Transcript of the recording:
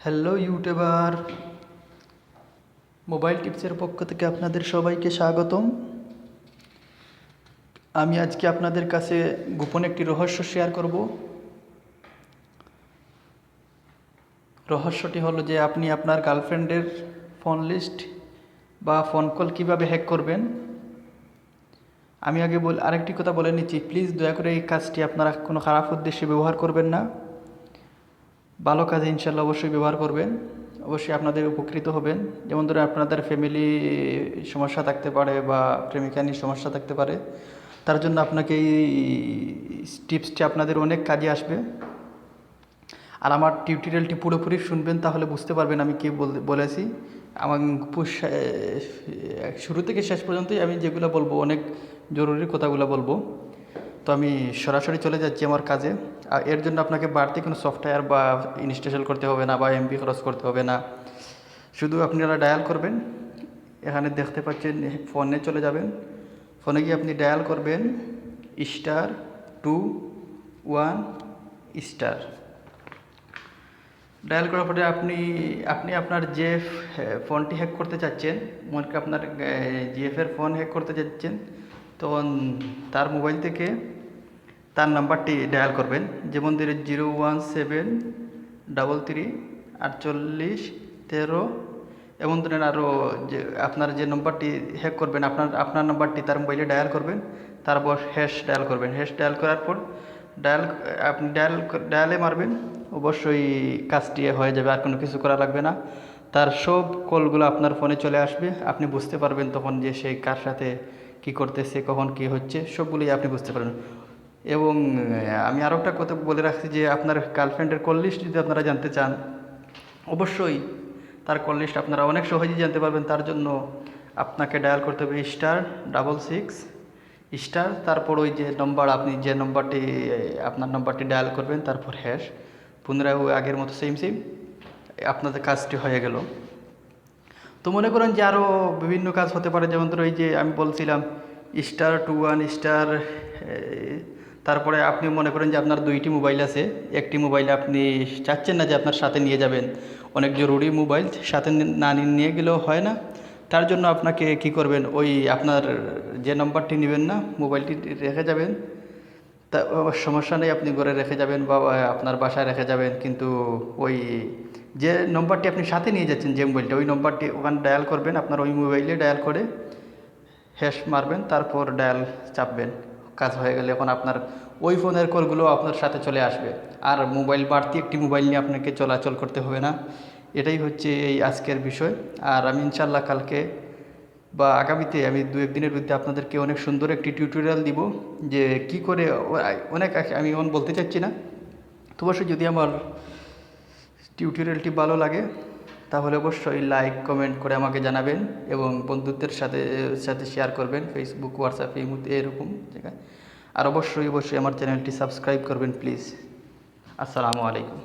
Hello YouTuber, mobile টিপসের পক্ষ থেকে আপনাদের সবাইকে স্বাগতম। আমি আজকে আপনাদের কাছে গোপন একটি রহস্য শেয়ার করব। রহস্যটি হলো যে আপনি আপনার গার্লফ্রেন্ডের ফোন লিস্ট বা ফোন কল কীভাবে হ্যাক করবেন। আমি আগে আরেকটি কথা বলে নিচ্ছি, প্লিজ দয়া করে এই কাজটি আপনারা কোনো খারাপ উদ্দেশ্যে ব্যবহার করবেন না, ভালো কাজে ইনশাল্লাহ অবশ্যই ব্যবহার করবেন, অবশ্যই আপনাদের উপকৃত হবেন। যেমন ধরে আপনাদের ফ্যামিলি সমস্যা থাকতে পারে বা প্রেমিকা নিয়ে সমস্যা থাকতে পারে, তার জন্য আপনাকে এই টিপসটি আপনাদের অনেক কাজে আসবে। আর আমার টিউটোরিয়ালটি পুরোপুরি শুনবেন, তাহলে বুঝতে পারবেন আমি কী বলেছি। আমার শুরু থেকে শেষ পর্যন্তই আমি যেগুলো বলবো অনেক জরুরি কথাগুলো বলবো। তো আমি সরাসরি চলে যাচ্ছি আমার কাজে। আর এর জন্য আপনাকে বাড়তি কোনো সফটওয়্যার বা ইনস্টল করতে হবে না বা এমবি খরচ করতে হবে না। শুধু আপনারা ডায়াল করবেন, এখানে দেখতে পাচ্ছেন, ফোনে চলে যাবেন। ফোনে গিয়ে আপনি ডায়াল করবেন *21#। ডায়াল করার পরে আপনি আপনি আপনার যে ফোনটি হ্যাক করতে চাচ্ছেন, মনে করেন আপনার জিএফের ফোন হ্যাক করতে চাচ্ছেন, তখন তার মোবাইল থেকে তার নাম্বারটি ডায়াল করবেন। যেমন ধরে 017334813, এমন ধরেন আরও যে আপনার যে নম্বরটি হ্যাক করবেন, আপনার নাম্বারটি তার মোবাইলে ডায়াল করবেন। তারপর হ্যাশ ডায়াল করবেন। হ্যাশ ডায়াল করার পর আপনি ডায়ালে মারবেন, অবশ্যই কাজটি হয়ে যাবে, আর কোনো কিছু করা লাগবে না। তার সব কলগুলো আপনার ফোনে চলে আসবে, আপনি বুঝতে পারবেন তখন যে সে কার সাথে কী করতেছে, কখন কী হচ্ছে, সবগুলোই আপনি বুঝতে পারবেন। এবং আমি আরও একটা কথা বলে রাখছি যে আপনার গার্লফ্রেন্ডের কল লিস্ট যদি আপনারা জানতে চান, অবশ্যই তার কল লিস্ট আপনারা অনেক সহজেই জানতে পারবেন। তার জন্য আপনাকে ডায়াল করতে হবে *66*, তারপর ওই যে নম্বর, আপনি যে নম্বরটি আপনার নম্বরটি ডায়াল করবেন, তারপর হ্যাশ, পুনরায় ওই আগের মতো সেম আপনাদের কাজটি হয়ে গেল। তো মনে করেন যে আরও বিভিন্ন কাজ হতে পারে, যেমন ধরো এই যে আমি বলছিলাম *21*, তারপরে আপনি মনে করেন যে আপনার দুইটি মোবাইল আছে, একটি মোবাইলে আপনি চাচ্ছেন না যে আপনার সাথে নিয়ে যাবেন, অনেক জরুরি মোবাইল, সাথে না নিয়ে গেলেও হয় না। তার জন্য আপনাকে কি করবেন, ওই আপনার যে নম্বরটি নেবেন না, মোবাইলটি রেখে যাবেন। তা সমস্যা নেই, আপনি ঘরে রেখে যাবেন বা আপনার বাসায় রেখে যাবেন, কিন্তু ওই যে নম্বরটি আপনি সাথে নিয়ে যাচ্ছেন, যে মোবাইলটা, ওই নম্বরটি ওখানে ডায়াল করবেন, আপনার ওই মোবাইলে ডায়াল করে হ্যাশ মারবেন, তারপর ডায়াল চাপবেন। কাজ হয়ে গেলে এখন আপনার ওই ফোনের কলগুলো আপনার সাথে চলে আসবে, আর বাড়তি একটি মোবাইল নিয়ে আপনাকে চলাচল করতে হবে না। এটাই হচ্ছে এই আজকের বিষয়। আর আমি ইনশাল্লাহ কালকে বা আগামীতে আমি 2-1 দিনের মধ্যে আপনাদেরকে অনেক সুন্দর একটি টিউটোরিয়াল দিব, যে কি করে অনেক আমি বলতে চাচ্ছি না। তো অবশ্যই যদি আমার টিউটোরিয়ালটি ভালো লাগে, তাহলে অবশ্যই লাইক কমেন্ট করে আমাকে জানাবেন এবং বন্ধুদের সাথে সাথে শেয়ার করবেন, ফেসবুক, হোয়াটসঅ্যাপ, এরকম জায়গায়। আর অবশ্যই আমার চ্যানেলটি সাবস্ক্রাইব করবেন প্লিজ। আসসালামু আলাইকুম।